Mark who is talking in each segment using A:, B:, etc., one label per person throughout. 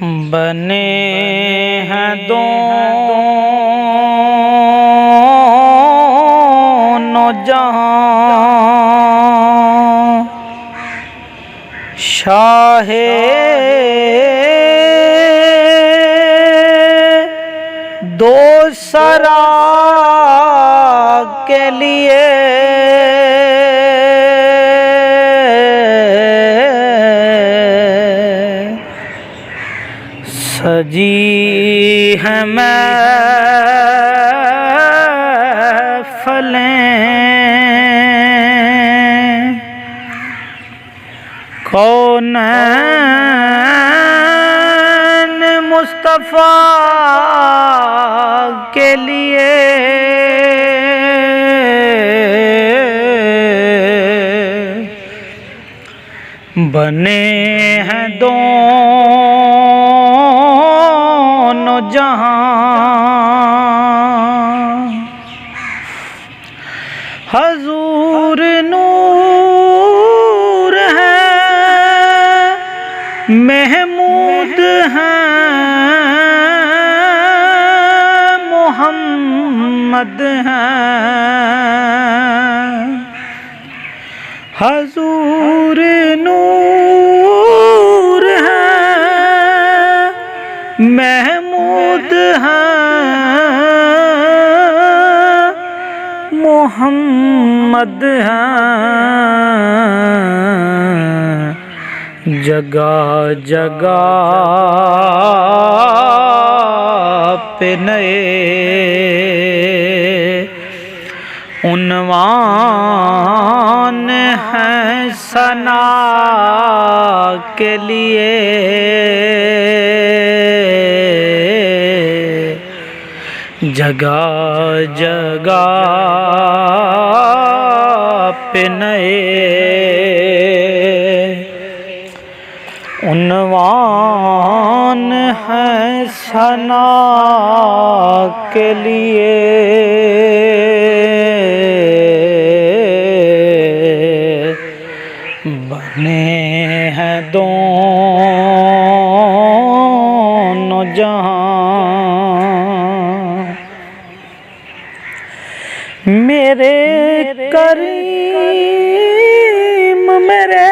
A: بنے ہیں دونوں جہاں، شاہ دو سرا کے لیے سجی ہے محفلیں، کونین مصطفیٰ کے لیے بنے ہیں دونوں جہاں، حضور نور ہے محمود ہیں محمد ہیں، حضور نور ہے محمود ہیں محمد ہیں، جگہ جگہ پہ نئے عنوان ہیں ثنا کے لیے، جگہ جگہ پہ نئے عنوان ہیں ثنا کے لیے، بنے ہیں دونوں جہاں، میرے کریم میرے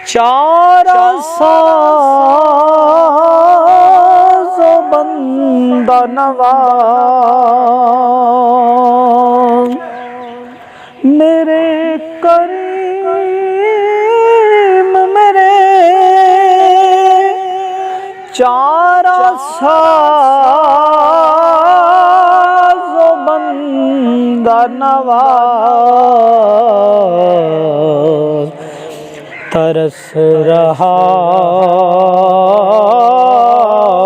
A: چارہ ساز و بندہ نواز، میرے کریم میرے چارہ ساز و بندہ نواز، ترس رہا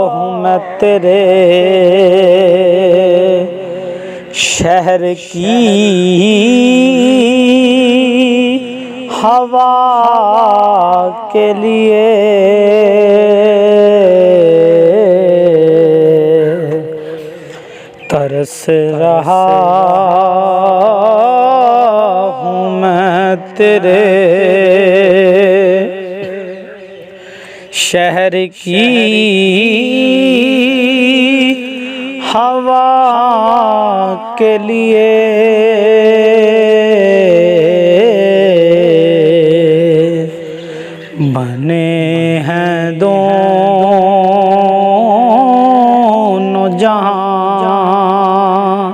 A: ہوں میں تیرے شہر کی ہوا کے لیے، ترس رہا ہوں میں تیرے شہر کی ہوا کے لیے، بنے ہیں دونوں جہاں،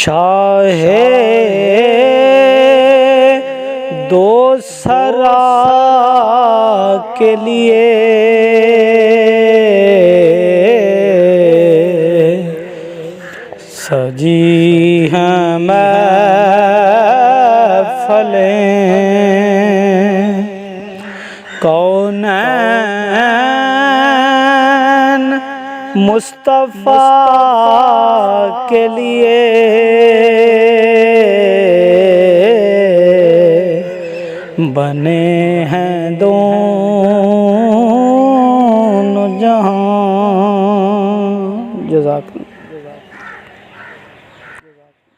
A: شاہ دو سرا کے لیے سجی ہیں محفلیں، کونین مصطفیٰ کے لیے بنے ہیں